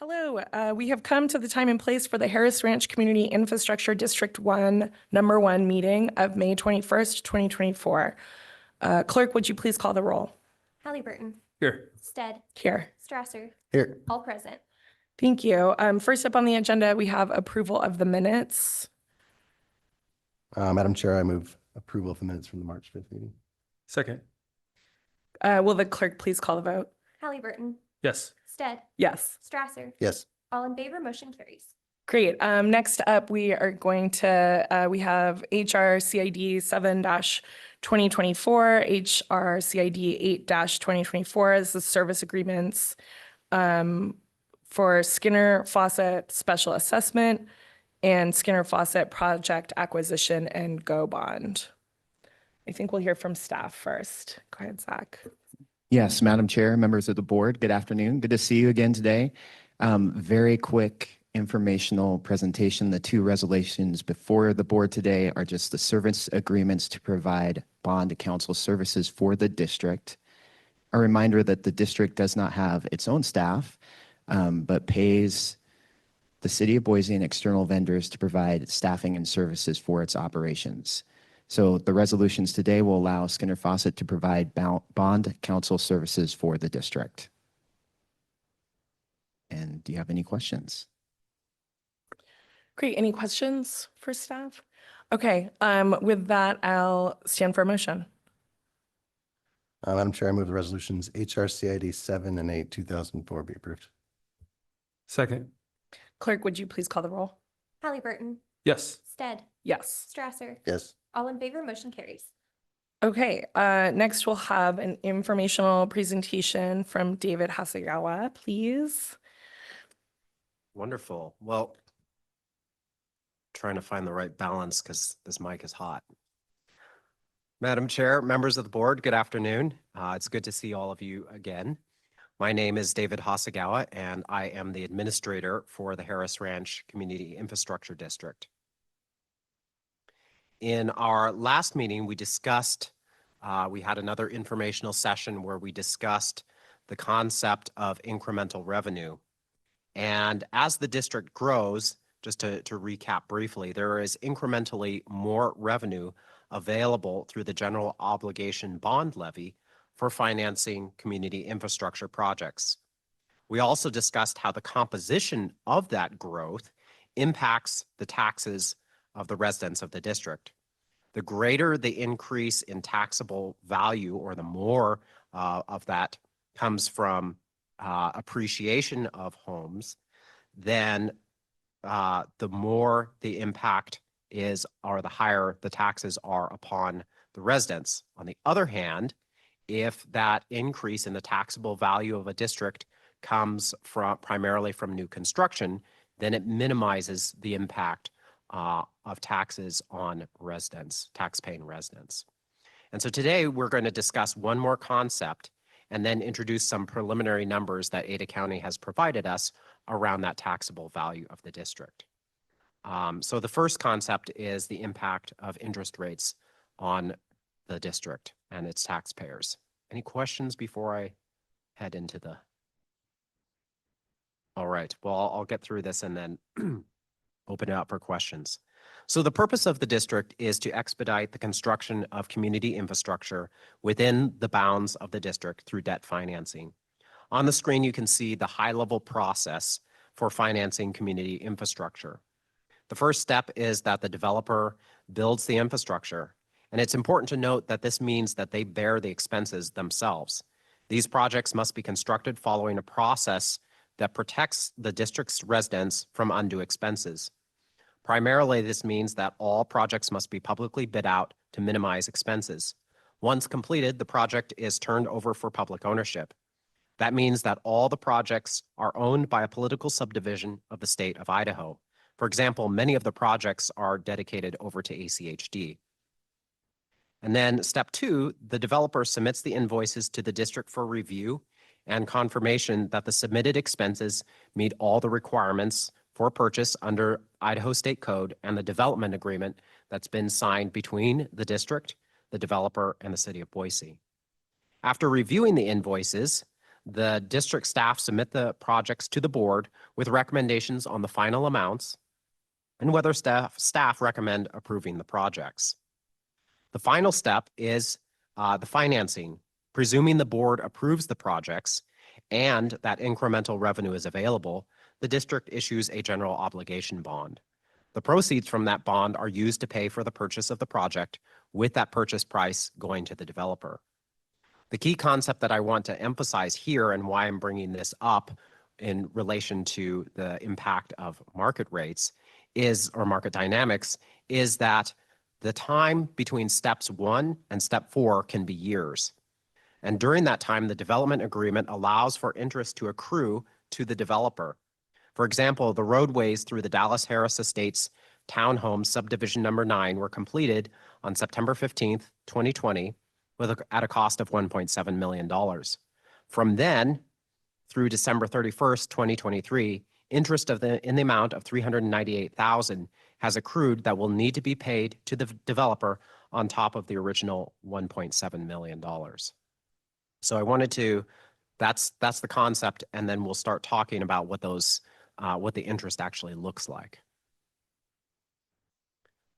Hello, we have come to the time and place for the Harris Ranch Community Infrastructure District 1, number 1 meeting of May 21st, 2024. Clerk, would you please call the roll? Halliburton. Here. Stead. Here. Strasser. Here. All present. Thank you. First up on the agenda, we have approval of the minutes. Madam Chair, I move approval of the minutes from the March 5th meeting. Second. Will the clerk please call the vote? Halliburton. Yes. Stead. Yes. Strasser. Yes. All in favor, motion carries. Great. Next up, we are going to, we have HR CID 7-2024, HR CID 8-2024. This is service agreements for Skinner Fawcett Special Assessment and Skinner Fawcett Project Acquisition and Go Bond. I think we'll hear from staff first. Go ahead, Zach. Yes, Madam Chair, members of the board, good afternoon. Good to see you again today. Very quick informational presentation. The two resolutions before the board today are just the service agreements to provide bond counsel services for the district. A reminder that the district does not have its own staff, but pays the city of Boise and external vendors to provide staffing and services for its operations. So the resolutions today will allow Skinner Fawcett to provide bond counsel services for the district. And do you have any questions? Great. Any questions for staff? Okay. With that, I'll stand for a motion. Madam Chair, I move the resolutions HRCID 7 and 8, 2004 be approved. Second. Clerk, would you please call the roll? Halliburton. Yes. Stead. Yes. Strasser. Yes. All in favor, motion carries. Okay. Next, we'll have an informational presentation from David Hasegawa, please. Wonderful. Well, trying to find the right balance because this mic is hot. Madam Chair, members of the board, good afternoon. It's good to see all of you again. My name is David Hasegawa, and I am the administrator for the Harris Ranch Community Infrastructure District. In our last meeting, we discussed, we had another informational session where we discussed the concept of incremental revenue. And as the district grows, just to recap briefly, there is incrementally more revenue available through the general obligation bond levy for financing community infrastructure projects. We also discussed how the composition of that growth impacts the taxes of the residents of the district. The greater the increase in taxable value, or the more of that comes from appreciation of homes, then the more the impact is, or the higher the taxes are upon the residents. On the other hand, if that increase in the taxable value of a district comes from primarily from new construction, then it minimizes the impact of taxes on residents, tax-paying residents. And so today we're going to discuss one more concept and then introduce some preliminary numbers that Ada County has provided us around that taxable value of the district. So the first concept is the impact of interest rates on the district and its taxpayers. Any questions before I head into the... All right, well, I'll get through this and then open it up for questions. So the purpose of the district is to expedite the construction of community infrastructure within the bounds of the district through debt financing. On the screen, you can see the high-level process for financing community infrastructure. The first step is that the developer builds the infrastructure, and it's important to note that this means that they bear the expenses themselves. These projects must be constructed following a process that protects the district's residents from undue expenses. Primarily, this means that all projects must be publicly bid out to minimize expenses. Once completed, the project is turned over for public ownership. That means that all the projects are owned by a political subdivision of the state of Idaho. For example, many of the projects are dedicated over to ACHD. And then step 2, the developer submits the invoices to the district for review and confirmation that the submitted expenses meet all the requirements for purchase under Idaho State Code and the development agreement that's been signed between the district, the developer, and the city of Boise. After reviewing the invoices, the district staff submit the projects to the board with recommendations on the final amounts and whether staff recommend approving the projects. The final step is the financing. Presuming the board approves the projects and that incremental revenue is available, the district issues a general obligation bond. The proceeds from that bond are used to pay for the purchase of the project, with that purchase price going to the developer. The key concept that I want to emphasize here and why I'm bringing this up in relation to the impact of market rates or market dynamics is that the time between steps 1 and step 4 can be years. And during that time, the development agreement allows for interest to accrue to the developer. For example, the roadways through the Dallas Harris Estates Townhome Subdivision Number 9 were completed on September 15th, 2020, at a cost of $1.7 million. From then through December 31st, 2023, interest in the amount of $398,000 has accrued that will need to be paid to the developer on top of the original $1.7 million. So I wanted to, that's the concept, and then we'll start talking about what the interest actually looks like.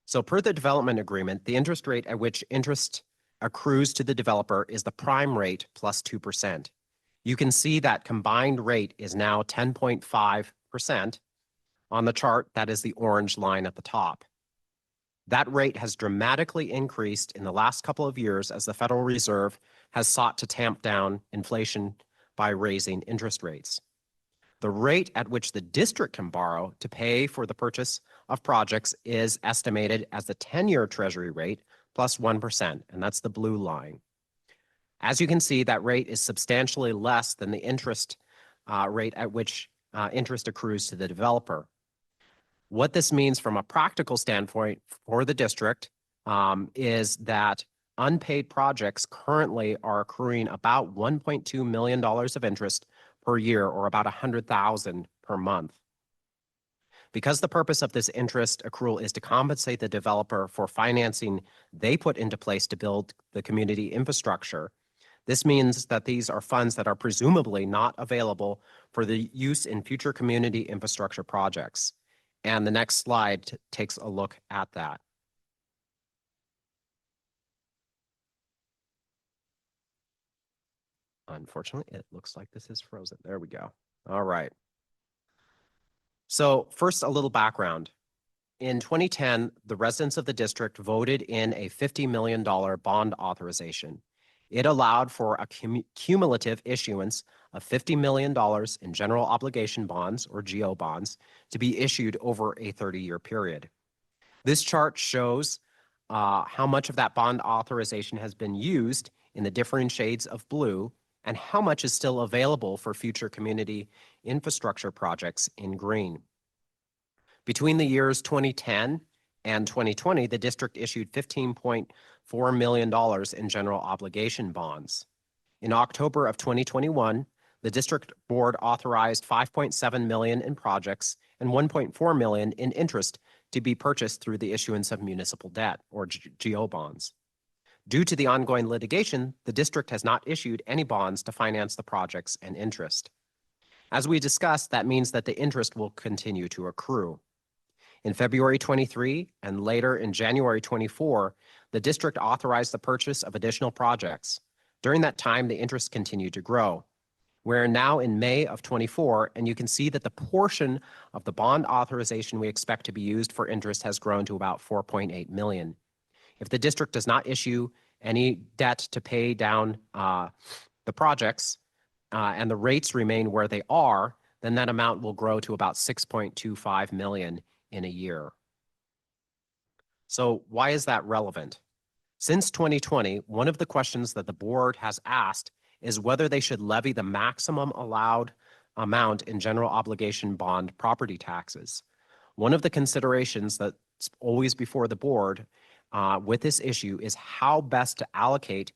So per the development agreement, the interest rate at which interest accrues to the developer is the prime rate plus 2%. You can see that combined rate is now 10.5%. On the chart, that is the orange line at the top. That rate has dramatically increased in the last couple of years as the Federal Reserve has sought to tamp down inflation by raising interest rates. The rate at which the district can borrow to pay for the purchase of projects is estimated as the 10-year Treasury rate plus 1%, and that's the blue line. As you can see, that rate is substantially less than the interest rate at which interest accrues to the developer. What this means from a practical standpoint for the district is that unpaid projects currently are accruing about $1.2 million of interest per year, or about $100,000 per month. Because the purpose of this interest accrual is to compensate the developer for financing they put into place to build the community infrastructure, this means that these are funds that are presumably not available for the use in future community infrastructure projects. And the next slide takes a look at that. Unfortunately, it looks like this is frozen. There we go. All right. So first, a little background. In 2010, the residents of the district voted in a $50 million bond authorization. It allowed for a cumulative issuance of $50 million in general obligation bonds, or GO bonds, to be issued over a 30-year period. This chart shows how much of that bond authorization has been used in the differing shades of blue, and how much is still available for future community infrastructure projects in green. Between the years 2010 and 2020, the district issued $15.4 million in general obligation bonds. In October of 2021, the district board authorized $5.7 million in projects and $1.4 million in interest to be purchased through the issuance of municipal debt, or GO bonds. Due to the ongoing litigation, the district has not issued any bonds to finance the projects and interest. As we discussed, that means that the interest will continue to accrue. In February 23 and later in January 24, the district authorized the purchase of additional projects. During that time, the interest continued to grow. We're now in May of 24, and you can see that the portion of the bond authorization we expect to be used for interest has grown to about $4.8 million. If the district does not issue any debt to pay down the projects and the rates remain where they are, then that amount will grow to about $6.25 million in a year. So why is that relevant? Since 2020, one of the questions that the board has asked is whether they should levy the maximum allowed amount in general obligation bond property taxes. One of the considerations that's always before the board with this issue is how best to allocate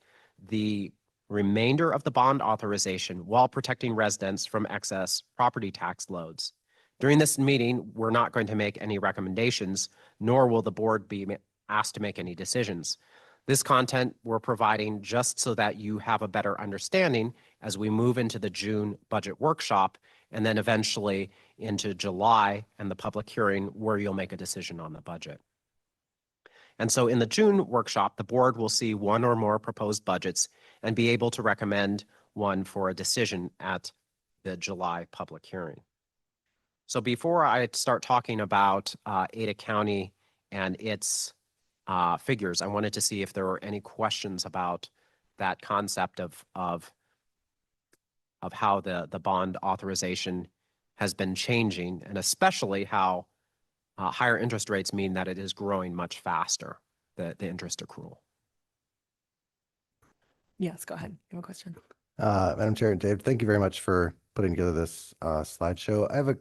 the remainder of the bond authorization while protecting residents from excess property tax loads. During this meeting, we're not going to make any recommendations, nor will the board be asked to make any decisions. This content we're providing just so that you have a better understanding as we move into the June budget workshop and then eventually into July and the public hearing where you'll make a decision on the budget. And so in the June workshop, the board will see one or more proposed budgets and be able to recommend one for a decision at the July public hearing. So before I start talking about Ada County and its figures, I wanted to see if there were any questions about that concept of how the bond authorization has been changing, and especially how higher interest rates mean that it is growing much faster, the interest accrual. Yes, go ahead. You have a question? Madam Chair, Dave, thank you very much for putting together this slideshow. I have a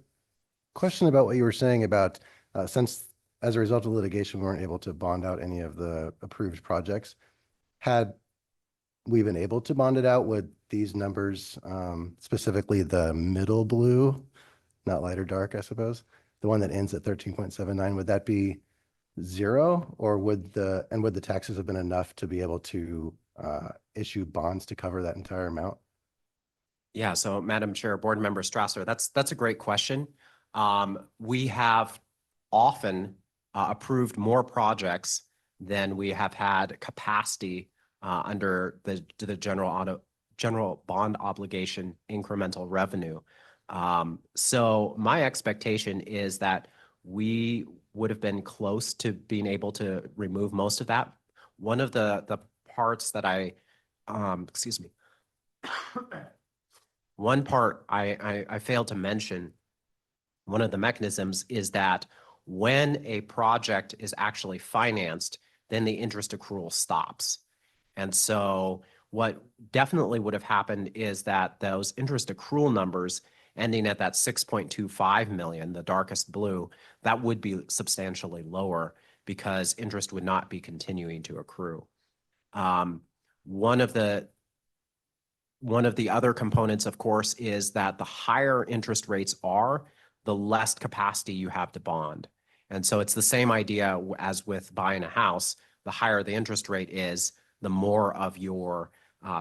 question about what you were saying about since as a result of litigation, we weren't able to bond out any of the approved projects. Had we been able to bond it out, would these numbers, specifically the middle blue, not light or dark, I suppose, the one that ends at 13.79, would that be zero, or would the taxes have been enough to be able to issue bonds to cover that entire amount? Yeah, so Madam Chair, Board Member Strasser, that's a great question. We have often approved more projects than we have had capacity under the general bond obligation incremental revenue. So my expectation is that we would have been close to being able to remove most of that. One of the parts that excuse me. One part I failed to mention, one of the mechanisms is that when a project is actually financed, then the interest accrual stops. And so what definitely would have happened is that those interest accrual numbers ending at that 6.25 million, the darkest blue, that would be substantially lower because interest would not be continuing to accrue. One of the other components, of course, is that the higher interest rates are, the less capacity you have to bond. And so it's the same idea as with buying a house. The higher the interest rate is, the more of your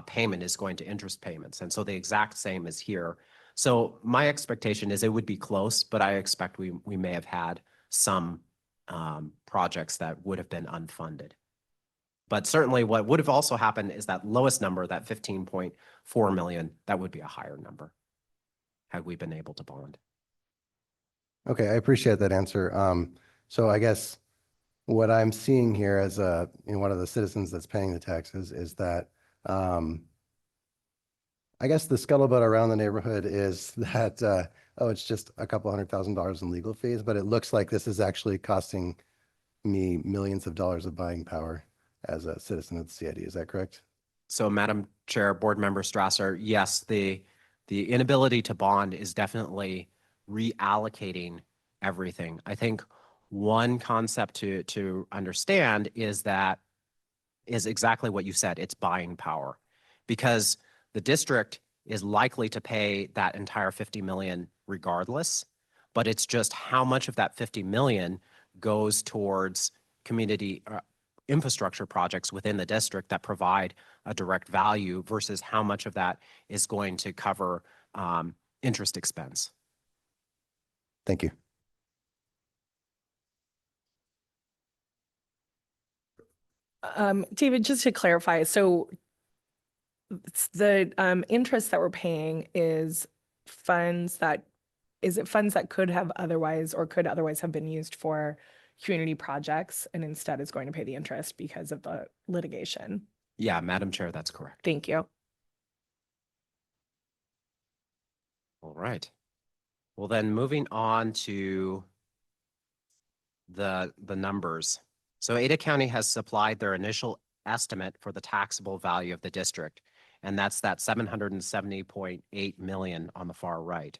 payment is going to interest payments. And so the exact same is here. So my expectation is it would be close, but I expect we may have had some projects that would have been unfunded. But certainly what would have also happened is that lowest number, that 15.4 million, that would be a higher number had we been able to bond. Okay, I appreciate that answer. So I guess what I'm seeing here as one of the citizens that's paying the taxes is that I guess the scuttlebutt around the neighborhood is that it's just a couple $100,000 in legal fees, but it looks like this is actually costing me millions of dollars of buying power as a citizen of the CID. Is that correct? So Madam Chair, Board Member Strasser, yes, the inability to bond is definitely reallocating everything. I think one concept to understand is exactly what you said. It's buying power, because the district is likely to pay that entire 50 million regardless, but it's just how much of that 50 million goes towards community infrastructure projects within the district that provide a direct value versus how much of that is going to cover interest expense. Thank you. David, just to clarify, so the interest that we're paying is is it funds that could have otherwise have been used for community projects, and instead is going to pay the interest because of the litigation? Yeah, Madam Chair, that's correct. Thank you. All right. Well, then moving on to the numbers. So Ada County has supplied their initial estimate for the taxable value of the district, and that's that 770.8 million on the far right.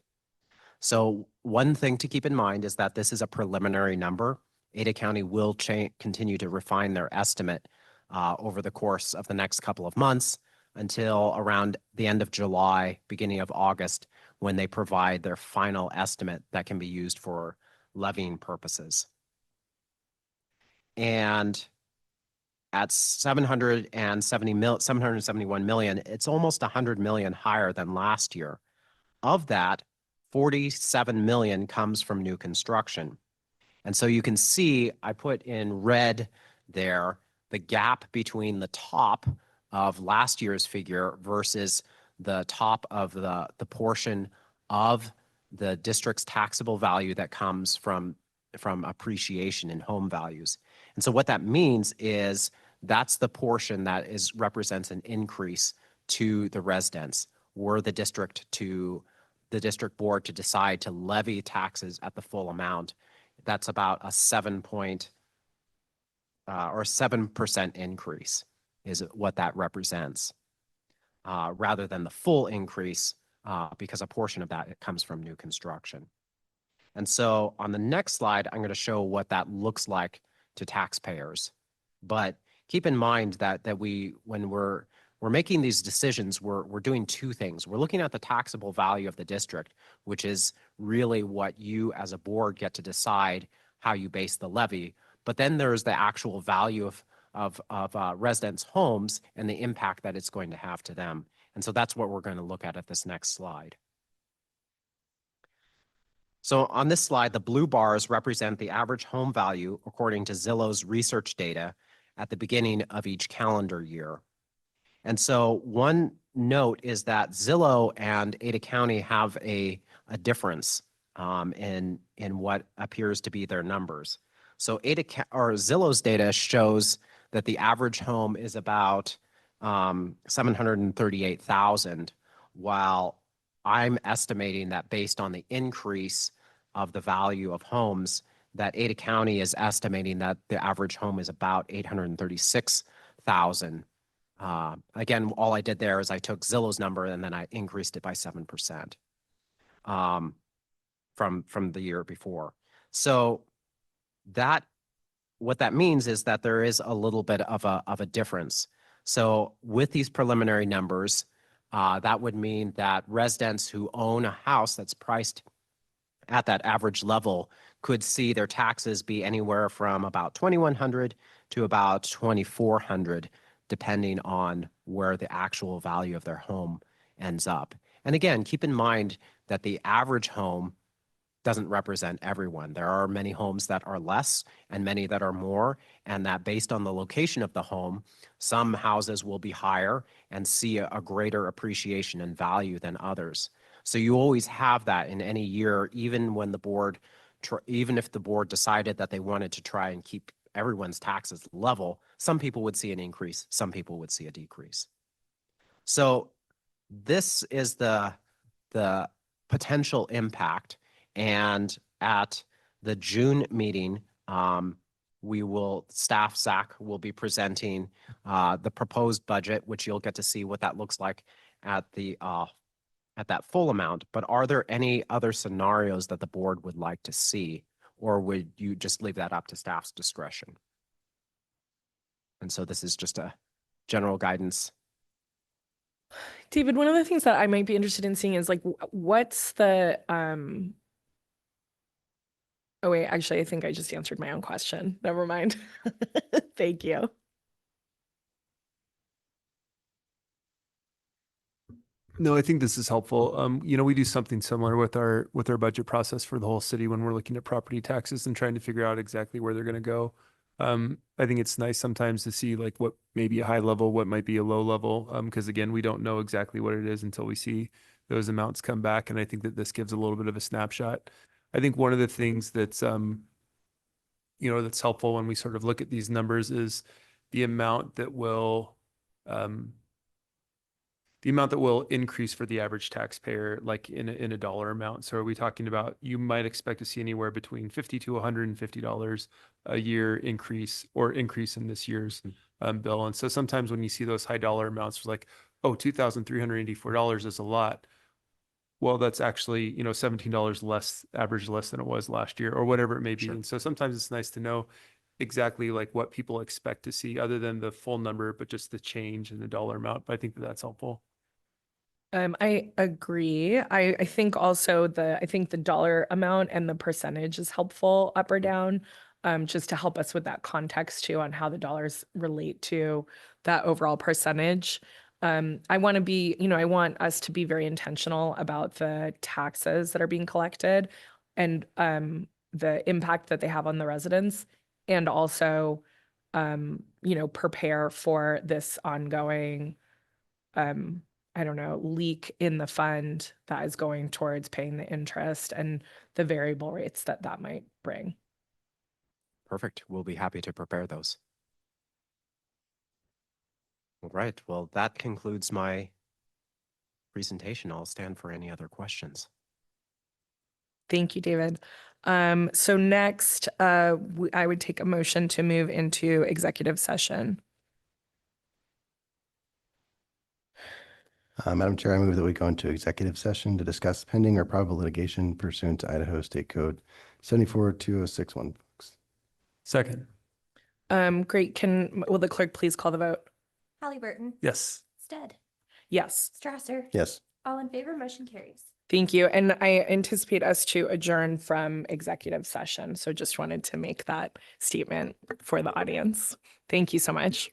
So one thing to keep in mind is that this is a preliminary number. Ada County will continue to refine their estimate over the course of the next couple of months until around the end of July, beginning of August, when they provide their final estimate that can be used for levying purposes. And at 771 million, it's almost 100 million higher than last year. Of that, 47 million comes from new construction. And so you can see, I put in red there, the gap between the top of last year's figure versus the top of the portion of the district's taxable value that comes from appreciation in home values. And so what that means is that's the portion that represents an increase to the residents. Were the district board to decide to levy taxes at the full amount, that's about a 7% increase is what that represents, rather than the full increase, because a portion of that comes from new construction. And so on the next slide, I'm going to show what that looks like to taxpayers. But keep in mind that when we're making these decisions, we're doing two things. We're looking at the taxable value of the district, which is really what you as a board get to decide how you base the levy. But then there's the actual value of residents' homes and the impact that it's going to have to them. And so that's what we're going to look at this next slide. So on this slide, the blue bars represent the average home value according to Zillow's research data at the beginning of each calendar year. And so one note is that Zillow and Ada County have a difference in what appears to be their numbers. So Zillow's data shows that the average home is about 738,000, while I'm estimating that based on the increase of the value of homes, that Ada County is estimating that the average home is about 836,000. Again, all I did there is I took Zillow's number and then I increased it by 7% from the year before. So what that means is that there is a little bit of a difference. So with these preliminary numbers, that would mean that residents who own a house that's priced at that average level could see their taxes be anywhere from about $2,100 to about $2,400, depending on where the actual value of their home ends up. And again, keep in mind that the average home doesn't represent everyone. There are many homes that are less and many that are more, and that based on the location of the home, some houses will be higher and see a greater appreciation and value than others. So you always have that in any year, even when even if the board decided that they wanted to try and keep everyone's taxes level, some people would see an increase, some people would see a decrease. So this is the potential impact. And at the June meeting, SAC will be presenting the proposed budget, which you'll get to see what that looks like at that full amount. But are there any other scenarios that the board would like to see, or would you just leave that up to staff's discretion? And so this is just a general guidance. David, one of the things that I might be interested in seeing is like, what's the, oh wait, actually, I think I just answered my own question. Never mind. Thank you. No, I think this is helpful. We do something similar with our budget process for the whole city when we're looking at property taxes and trying to figure out exactly where they're going to go. I think it's nice sometimes to see like what may be a high level, what might be a low level, because again, we don't know exactly what it is until we see those amounts come back. And I think that this gives a little bit of a snapshot. I think one of the things that's that's helpful when we sort of look at these numbers is the amount that will increase for the average taxpayer, like in a dollar amount. So are we talking about, you might expect to see anywhere between $50 to $150 a year increase in this year's bill. And so sometimes when you see those high dollar amounts, it's like, oh, $2,384 is a lot. Well, that's actually, $17 less than it was last year or whatever it may be. Sure. And so sometimes it's nice to know exactly like what people expect to see other than the full number, but just the change in the dollar amount. But I think that's helpful. I agree. I think also the dollar amount and the percentage is helpful up or down. just to help us with that context too on how the dollars relate to that overall percentage. I want to be, I want us to be very intentional about the taxes that are being collected and the impact that they have on the residents, and also, prepare for this ongoing, I don't know, leak in the fund that is going towards paying the interest and the variable rates that that might bring. Perfect. We'll be happy to prepare those. All right. Well, that concludes my presentation. I'll stand for any other questions. Thank you, David. So next, I would take a motion to move into executive session. Madam Chair, I move that we go into executive session to discuss pending or probable litigation pursuant to Idaho State Code 742061. Second. Great. Will the clerk please call the vote? Halliburton, Yes. Stead, Yes. Strasser. Yes. All in favor, motion carries. Thank you. And I anticipate us to adjourn from executive session. So just wanted to make that statement for the audience. Thank you so much.